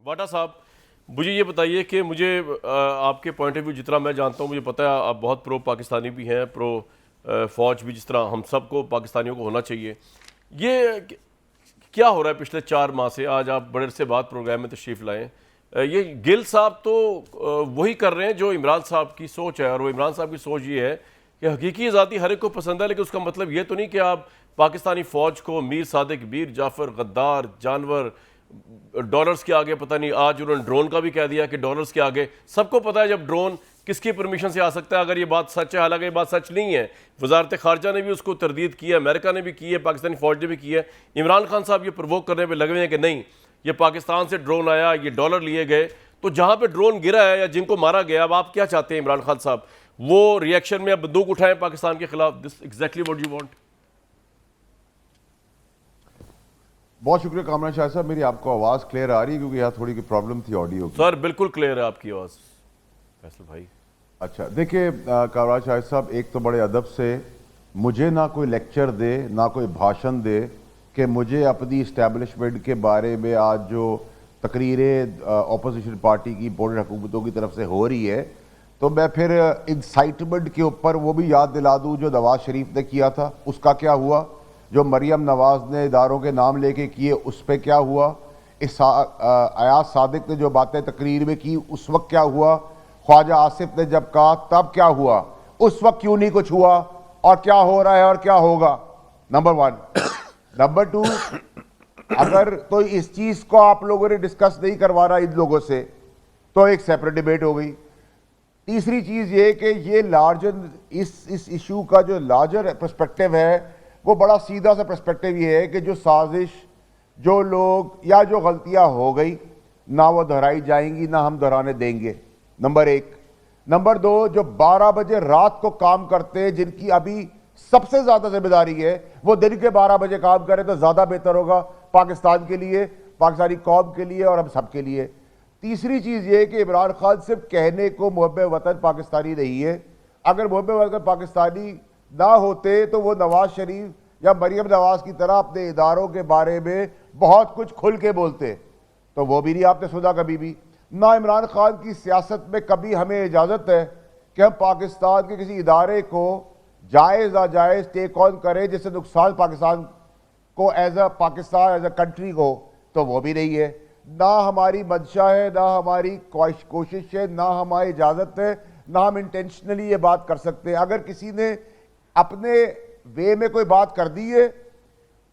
वाटा साहब, मुझे ये बताइए कि मुझे आपके पॉइंट ऑफ व्यू जितना मैं जानता हूँ, मुझे पता है आप बहुत प्रो पाकिस्तानी भी हैं, प्रो फौज भी, जिस तरह हम सबको पाकिस्तानियों को होना चाहिए। ये क्या हो रहा है पिछले 4 माह से? आज आप बड़े से बाद प्रोग्राम में तशरीफ़ लाएँ। ये गिल साहब तो वही कर रहे हैं जो इमरान साहब की सोच है, और वो इमरान साहब की सोच ये है कि हकीकी आज़ादी हर एक को पसंद है, लेकिन उसका मतलब ये तो नहीं कि आप पाकिस्तानी फ़ौज को मीर सादिक, मीर जाफ़र, गद्दार, जानवर, डॉलर्स के आगे, पता नहीं आज उन्होंने ड्रोन का भी कह दिया कि डॉलर्स के आगे। सबको पता है जब ड्रोन किसकी परमिशन से आ सकता है, अगर ये बात सच है, हालांकि ये बात सच नहीं है। वजारत खारजा ने भी उसको तरदीद की है, अमेरिका ने भी की है, पाकिस्तानी फौज ने भी की है। इमरान खान साहब ये प्रवोक करने पर लगे हुए हैं कि नहीं, ये पाकिस्तान से ड्रोन आया, ये डॉलर लिए गए। तो जहां पे ड्रोन गिरा है या जिनको मारा गया, अब आप क्या चाहते हैं इमरान खान साहब? वो रिएक्शन में अब बंदूक उठाएं पाकिस्तान के खिलाफ? This exactly what you want? बहुत शुक्रिया कामरान शाह साहब, मेरी आपको आवाज़ क्लियर आ रही है? क्योंकि यहाँ थोड़ी की प्रॉब्लम थी ऑडियो की। सर बिल्कुल क्लियर है आपकी आवाज़ फैसल भाई। अच्छा देखिए कामरान शाह साहब, एक तो बड़े अदब से मुझे ना कोई लेक्चर दे, ना कोई भाषण दे कि मुझे अपनी इस्टेब्लिशमेंट के बारे में आज जो तकरीरें अपोजिशन पार्टी की बोर्ड हुकूमतों की तरफ से हो रही है, तो मैं फिर इंसाइटमेंट के ऊपर वो भी याद दिला दूँ जो नवाज शरीफ ने किया था, उसका क्या हुआ। जो मरियम नवाज ने इदारों के नाम लेके किए, उस पर क्या हुआ। अयाज सादिक ने जो बातें तकरीर में की, उस वक्त क्या हुआ। ख्वाजा आसिफ ने जब कहा तब क्या हुआ, उस वक्त क्यों नहीं कुछ हुआ, और क्या हो रहा है और क्या होगा। नंबर 1। नंबर 2, अगर तो इस चीज को आप लोगों ने डिस्कस नहीं करवा रहा इन लोगों से, तो एक सेपरेट डिबेट हो गई। तीसरी चीज ये कि ये लार्जर इस इशू का जो लार्जर पर्सपेक्टिव है, वो बड़ा सीधा सा पर्सपेक्टिव ये है कि जो साजिश, जो लोग या जो गलतियां हो गई, ना वो दोहराई जाएंगी, ना हम दोहराने देंगे। नंबर 1। नंबर 2, जो 12 बजे रात को काम करते हैं, जिनकी अभी सबसे ज्यादा जिम्मेदारी है, वो दिन के 12 बजे काम करें तो ज्यादा बेहतर होगा पाकिस्तान के लिए, पाकिस्तानी कौम के लिए और हम सब के लिए। तीसरी चीज ये कि इमरान खान सिर्फ कहने को मुहब्बे वतन पाकिस्तानी नहीं है। अगर मुहब्बे वतन पाकिस्तानी ना होते तो वो नवाज शरीफ या मरियम नवाज की तरह अपने इदारों के बारे में बहुत कुछ खुल के बोलते, तो वो भी नहीं आपने सुना कभी भी। ना इमरान खान की सियासत में कभी हमें इजाज़त है कि हम पाकिस्तान के किसी इदारे को जायज़ नाजायज़ टेक ऑन करें जिससे नुकसान पाकिस्तान को as a Pakistan as a country को, तो वो भी नहीं है। ना हमारी मंशा है, ना हमारी कोशिश है, ना हमारी इजाज़त है, ना हम इंटेंशनली ये बात कर सकते हैं। अगर किसी ने अपने वे में कोई बात कर दी है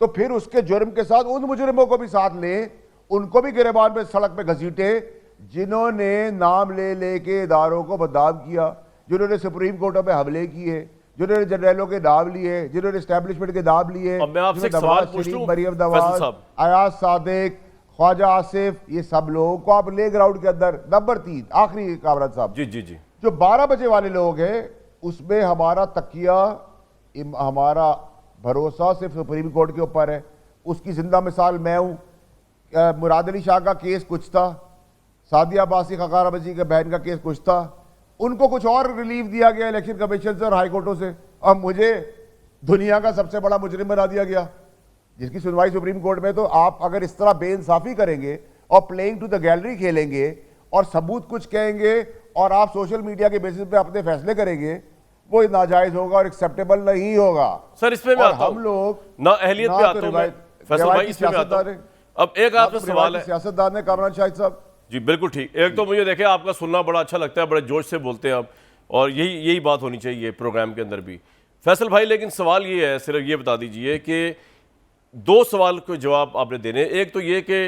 तो फिर उसके जुर्म के साथ उन मुजरिमों को भी साथ लें, उनको भी गिरबान में सड़क पे घसीटे जिन्होंने नाम ले लेके इदारों को बदनाम किया, जिन्होंने सुप्रीम कोर्टों पे हमले किए, जिन्होंने जनरलों के नाम लिए, जिन्होंने एस्टेब्लिशमेंट के नाम लिए, मरियम नवाज, अयाज सादिक, ख्वाजा आसिफ, ये सब लोगों को आप ले ग्राउंड के अंदर। नंबर 3 आखिरी कामरान साहब, जी जी जी, जो 12 बजे वाले लोग हैं, उसमें हमारा तकिया, हमारा भरोसा सिर्फ सुप्रीम कोर्ट के ऊपर है। उसकी जिंदा मिसाल मैं हूं। मुराद अली शाह का केस कुछ था, सादिया अब्बासी खकार अब्बासी के बहन का केस कुछ था, उनको कुछ और रिलीफ दिया गया इलेक्शन कमीशन से और हाई कोर्टों से, और मुझे दुनिया का सबसे बड़ा मुजरिम बना दिया गया जिसकी सुनवाई सुप्रीम कोर्ट में। तो आप अगर इस तरह बेइंसाफी करेंगे और प्लेइंग टू द गैलरी खेलेंगे और सबूत कुछ कहेंगे और आप सोशल मीडिया के बेसिस पे अपने फैसले करेंगे, वो नाजायज होगा और एक्सेप्टेबल नहीं होगा। सर इसमें मैं आता हूं, हम लोग ना अहलियत पे आता हूं, फैसल भाई इसमें मैं आता हूं। अब एक आपसे सवाल है, सियासतदान है कामरान शाहिद साहब जी बिल्कुल ठीक। एक तो मुझे देखे आपका सुनना बड़ा अच्छा लगता है, बड़े जोश से बोलते हैं आप, और यही बात होनी चाहिए प्रोग्राम के अंदर भी फैसल भाई। लेकिन सवाल ये है, सिर्फ ये बता दीजिए कि 2 सवाल के जवाब आपने देने। एक तो ये कि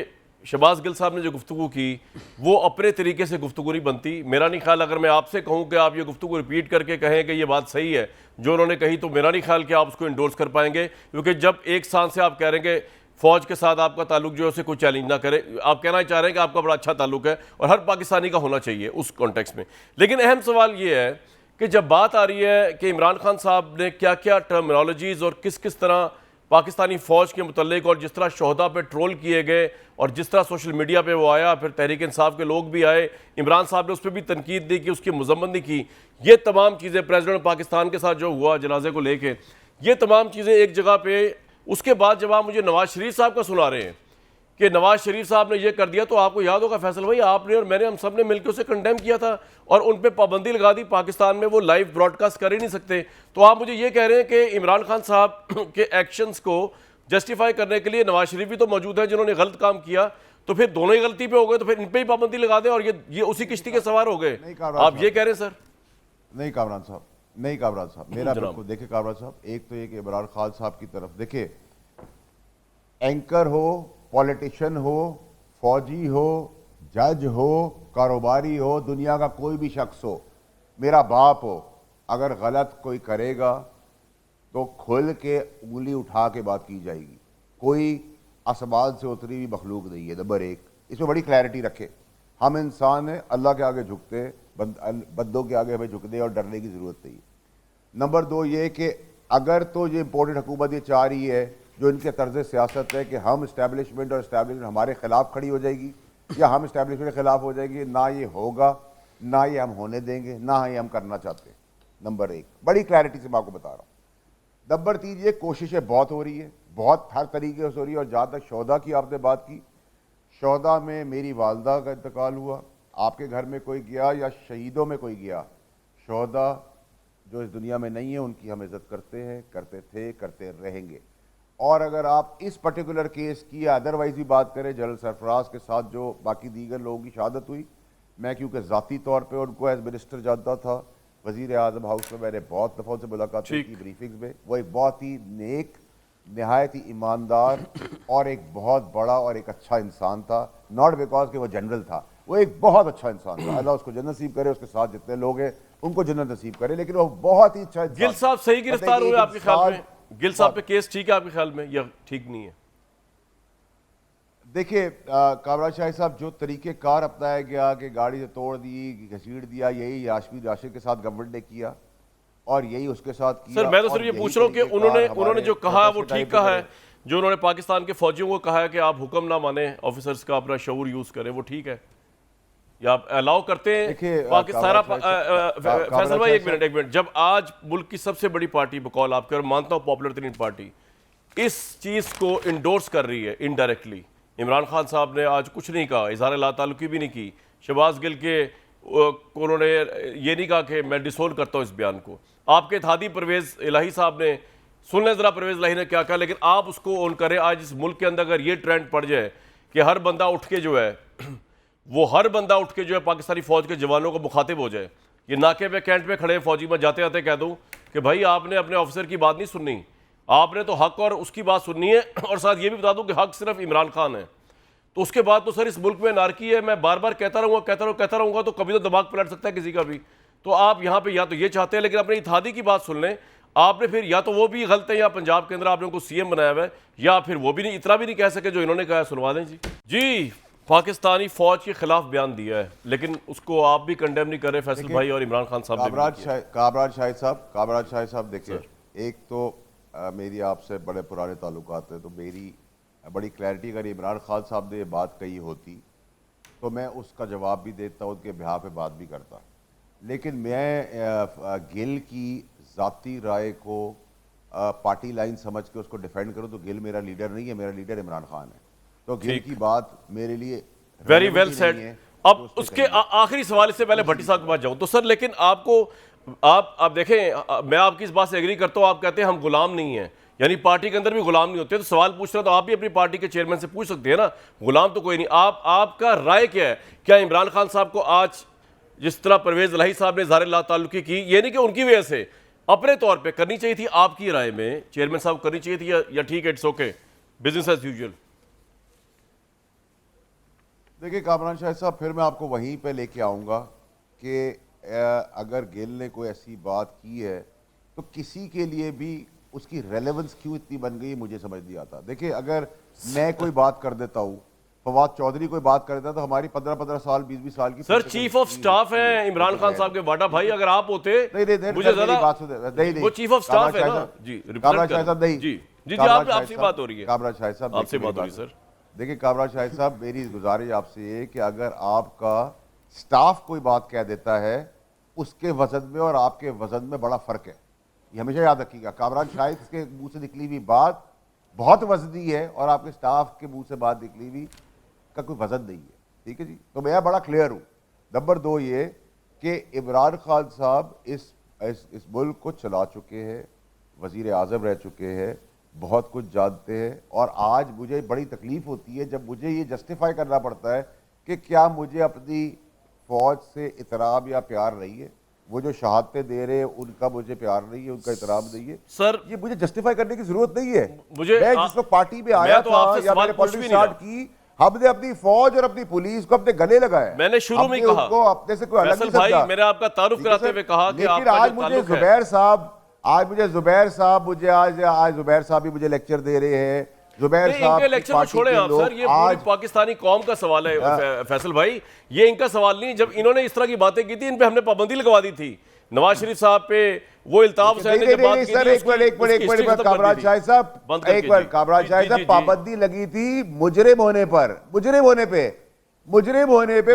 शहबाज गिल साहब ने जो गुफ्तगू की वो अपने तरीके से गुफ्तगू नहीं बनती। मेरा नहीं ख्याल, अगर मैं आपसे कहूं कि आप ये गुफ्तगू रिपीट करके कहें कि ये बात सही है जो उन्होंने कही, तो मेरा नहीं ख्याल कि आप उसको इंडोर्स कर पाएंगे, क्योंकि जब एक सांस से आप कह रहे हैं कि फौज के साथ आपका ताल्लुक जो है उसे कोई चैलेंज ना करे, आप कहना चाह रहे हैं कि आपका बड़ा अच्छा ताल्लुक है और हर पाकिस्तानी का होना चाहिए उस कॉन्टेक्स्ट में। लेकिन अहम सवाल ये है कि जब बात आ रही है कि इमरान खान साहब ने क्या क्या टर्मिनोलॉजीज और किस किस तरह पाकिस्तानी फ़ौज के मुतल्लिक, और जिस तरह शोहदा पे ट्रोल किए गए और जिस तरह सोशल मीडिया पे वो आया, फिर तहरीक इंसाफ के लोग भी आए, इमरान साहब ने उस पर भी तनकीद नहीं की, उसकी मजम्मत नहीं की, ये तमाम चीज़ें प्रेसिडेंट पाकिस्तान के साथ जो हुआ जनाजे को लेके, ये तमाम चीज़ें एक जगह पे। उसके बाद जब आप मुझे नवाज शरीफ साहब का सुना रहे हैं कि नवाज शरीफ साहब ने ये कर दिया, तो आपको याद होगा फैसल भाई, आपने और मैंने, हम सब ने मिलकर उसे कंडेम किया था और उन पे पाबंदी लगा दी, पाकिस्तान में वो लाइव ब्रॉडकास्ट कर ही नहीं सकते। तो आप मुझे ये कह रहे हैं कि इमरान खान साहब के एक्शंस को जस्टिफाई करने के लिए नवाज शरीफ भी तो मौजूद है जिन्होंने गलत काम किया, तो फिर दोनों ही गलती पे हो गए, तो फिर इन पे ही पाबंदी लगा दें और ये उसी किश्ती के सवार हो गए, आप ये कह रहे हैं सर? नहीं कामरान साहब, नहीं कामरान साहब, मेरा बिल्कुल देखिए कामरान साहब, एक तो एक इमरान खान साहब की तरफ देखिए, एंकर हो, पॉलिटिशियन हो, फौजी हो, जज हो, कारोबारी हो, दुनिया का कोई भी शख्स हो, मेरा बाप हो, अगर गलत कोई करेगा तो खुल के उंगली उठा के बात की जाएगी। कोई आसमान से उतरी हुई मखलूक नहीं है। नंबर एक, इसमें बड़ी क्लैरिटी रखे, हम इंसान हैं, अल्लाह के आगे झुकते हैं, बंदों के आगे हमें झुकने और डरने की ज़रूरत नहीं। नंबर दो ये कि अगर तो ये इम्पोर्टेड हुकूमत ये चाह रही है, जो इनके तर्ज सियासत है कि हम इस्टेब्लिशमेंट और इस्टेब्लिशमेंट हमारे खिलाफ खड़ी हो जाएगी या हम इस्टेब्लिशमेंट के खिलाफ हो जाएगी, ना ये होगा, ना ये हम होने देंगे, ना ये हम करना चाहते हैं। नंबर एक, बड़ी क्लैरिटी से मैं आपको बता रहा हूँ। नंबर तीन, ये कोशिशें बहुत हो रही है, बहुत हर तरीके से हो रही है। और जहाँ तक शोदा की आपने बात की, शोदा में मेरी वालदा का इंतकाल हुआ, आपके घर में कोई गया या शहीदों में कोई गया, शोदा जो इस दुनिया में नहीं है उनकी हम इज़्ज़त करते हैं, करते थे, करते रहेंगे। और अगर आप इस पर्टिकुलर केस की या अदरवाइज भी बात करें, जनरल सरफराज के साथ जो बाकी दीगर लोगों की शहादत हुई, मैं क्योंकि ज़ाती तौर पर उनको एज मिनिस्टर जानता था, वज़ीर आज़म हाउस में मैंने बहुत दफ़ा उनसे मुलाकातें की, ब्रीफिंग्स में, वो एक बहुत ही नेक, नहायत ही ईमानदार और एक बहुत बड़ा और एक अच्छा इंसान था। नॉट बिकॉज कि वो जनरल था, वो एक बहुत अच्छा इंसान था। अल्लाह उसको जन्नत नसीब करे, उसके साथ जितने लोग हैं उनको जन्नत नसीब करे, लेकिन वो बहुत ही अच्छा इंसान। गिल साहब सही गिरफ्तार हुए आपके ख्याल में? गिल साहब पे केस ठीक है आपके ख्याल में या ठीक नहीं है? देखिए कामराज शाही साहब, जो तरीक़ेकार अपनाया गया कि गाड़ी से तोड़ दी, घसीट दिया, यही राशिद के साथ गवर्नमेंट ने किया और यही उसके साथ किया। सर मैं तो सिर्फ ये पूछ रहा हूँ कि उन्होंने जो कहा वो ठीक कहा है, जो उन्होंने पाकिस्तान के फौजियों को कहा है कि आप हुक्म ना माने, ऑफिसर्स का अपना शऊर यूज करें, वो ठीक है या आप अलाउ करते हैं? पाकिस्तान फैसल भाई एक मिनट, जब आज मुल्क की सबसे बड़ी पार्टी बकौल आपके, और मानता हूँ पॉपुलर तरीन पार्टी, इस चीज को इंडोर्स कर रही है इनडायरेक्टली, इमरान खान साहब ने आज कुछ नहीं कहा, इजहार लाताल्लुकी भी नहीं की, शहबाज गिल के उन्होंने ये नहीं कहा कि मैं डिसोन करता हूँ इस बयान को, आपके इत्तेहादी परवेज़ इलाही साहब ने, सुन लें ज़रा परवेज़ इलाही ने क्या कहा, लेकिन आप उसको ऑन करें। आज इस मुल्क के अंदर अगर ये ट्रेंड पड़ जाए कि हर बंदा उठ के जो है हर बंदा उठ के जो है पाकिस्तानी फ़ौज के जवानों को मुखातिब हो जाए, ये नाके पे कैंट पे खड़े फौजी में जाते जाते कह दूँ कि भाई आपने अपने ऑफिसर की बात नहीं सुननी, आपने तो हक और उसकी बात सुननी है, और साथ ये भी बता दूं कि हक सिर्फ इमरान खान है, तो उसके बाद तो सर इस मुल्क में नारकी है। मैं बार बार कहता रहूंगा तो कभी तो दिमाग पलट सकता है किसी का भी। तो आप यहाँ पे या तो ये चाहते हैं, लेकिन अपने इत्तेहादी की बात सुन लें, आपने फिर या तो वो भी गलत है या पंजाब के अंदर आपने उनको सीएम बनाया हुआ है, या फिर वो भी नहीं, इतना भी नहीं कह सके जो इन्होंने कहा। सुनवा दें जी। पाकिस्तानी फौज के खिलाफ बयान दिया है, लेकिन उसको आप भी कंडेम नहीं कर रहे फैसल भाई और इमरान खान साहब। कामराज शाहिद साहब देखिए, एक तो मेरी आपसे बड़े पुराने ताल्लुकात हैं, तो मेरी बड़ी क्लैरिटी, अगर इमरान खान साहब ने ये बात कही होती तो मैं उसका जवाब भी देता, उनके बिहाफ पे बात भी करता, लेकिन मैं गिल की ज़ाती राय को पार्टी लाइन समझ के उसको डिफेंड करूं तो गिल मेरा लीडर नहीं है, मेरा लीडर इमरान खान है। तो गिल की बात मेरे लिए वेरी वेल सेड। अब उसके आखिरी सवाल से पहले भट्टी साहब के पास जाऊं तो सर, लेकिन आपको आप देखें, मैं आपकी इस बात से एग्री करता हूं, आप कहते हैं हम गुलाम नहीं हैं, यानी पार्टी के अंदर भी गुलाम नहीं होते, तो सवाल पूछ रहे हो तो आप भी अपनी पार्टी के चेयरमैन से पूछ सकते हैं ना, गुलाम तो कोई नहीं। आपका राय क्या है? क्या इमरान खान साहब को आज जिस तरह परवेज़ इलाही साहब ने इज़हार ताल्लुकी की, ये नहीं कि उनकी वजह से, अपने तौर पे करनी चाहिए थी? आपकी राय में चेयरमैन साहब करनी चाहिए थी या ठीक है, it's okay, business as usual? देखिए कामरान शाहिद साहब, फिर मैं आपको वहीं पे लेके आऊँगा कि अगर गिल ने कोई ऐसी बात की है तो किसी के लिए भी उसकी रेलेवेंस क्यों इतनी बन गई मुझे समझ नहीं आता। देखिए, अगर मैं कोई बात कर देता हूँ, फवाद चौधरी कोई बात कर देता तो हमारी 15-15 साल 20-20 साल की सर चीफ ऑफ स्टाफ है इमरान खान साहब के वाडा भाई, अगर आप होते मुझे ज़्यादा बात नहीं, वो चीफ ऑफ स्टाफ है ना जी। कामराज शाहिद साहब नहीं जी जी जी, आपसे बात हो रही है। कामराज शाहिद साहब आपसे बात हो रही है सर। देखिए कामराज शाहिद साहब, मेरी गुजारिश आपसे ये कि अगर आपका स्टाफ कोई बात कह देता है, उसके वजन में और आपके वजन में बड़ा फर्क है, ये हमेशा याद रखिएगा। कामराज शाहिद के मुंह से निकली हुई बात बहुत वजनी है और आपके स्टाफ के मुंह से बात निकली हुई का कोई वजन नहीं है, ठीक है जी। तो मैं बड़ा क्लियर हूँ। नंबर 2 ये कि इमरान खान साहब इस मुल्क को चला चुके हैं, वजीर आज़म रह चुके हैं, बहुत कुछ जानते हैं, और आज मुझे बड़ी तकलीफ होती है जब मुझे ये जस्टिफाई करना पड़ता है कि क्या मुझे अपनी फौज से इतराम या प्यार नहीं है, वो जो शहादतें दे रहे हैं उनका मुझे प्यार नहीं है, उनका इतराम नहीं है। सर ये मुझे जस्टिफाई करने की जरूरत नहीं है। मुझे मैं जिस वक्त पार्टी में आया तो था आपसे या सवाल मैंने पूछ भी पॉलिटिक्स नहीं स्टार्ट की, हमने अपनी फौज और अपनी पुलिस को अपने गले लगाया। मैंने शुरू में ही कहा, उनको अपने से कोई अलग फैसल नहीं भाई समझा। मैंने आपका तारुफ ठीक है कराते सर? हुए कहा कि लेकिन आपका आज जो मुझे ताल्लुक है, जुबैर साहब आज जुबैर साहब भी मुझे लेक्चर दे रहे हैं। जुबैर नहीं, साहब इनके की लेक्चर को पार्टी छोड़े के आप लोग सर, ये पूरी आज पाकिस्तानी कौम का सवाल है फैसल भाई, ये इनका सवाल नहीं। जब इन्होंने इस तरह की बातें की थी, इन पे हमने पाबंदी लगवा दी थी। नवाज शरीफ साहब पे वो इल्ताफ हुसैन ने जब बात की थी, सर एक मिनट कामराज शाह साहब, एक बार कामराज शाह साहब, पाबंदी लगी थी मुजरिम होने पे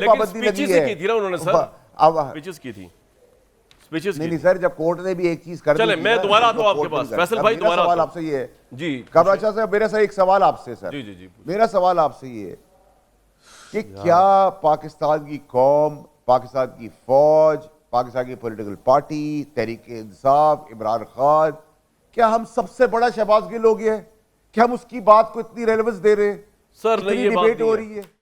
पाबंदी लगी है। की थी ना उन्होंने सर, अब स्पीचेस की थी, स्पीचेस की नहीं थी। सर, जब कोर्ट ने भी एक चीज कर दी चले थी मैं ना, दोबारा आता जो हूं आपके कोर्ट ने पास, कर दी। फैसल अब भाई मेरा दोबारा सवाल आता आपसे ये है जी कामराज शाह साहब, मेरा सर एक सवाल आपसे सर, जी मेरा सवाल आपसे ये है कि क्या पाकिस्तान की कौम, पाकिस्तान की फौज, पाकिस्तान की पॉलिटिकल पार्टी, तहरीक-ए-इंसाफ, इमरान खान, क्या हम सबसे बड़ा शहबाज गिल हो गया है? क्या हम उसकी बात को इतनी रेलेवेंस दे रहे हैं? सर नहीं, इतनी ये बात डिबेट नहीं हो है। रही है।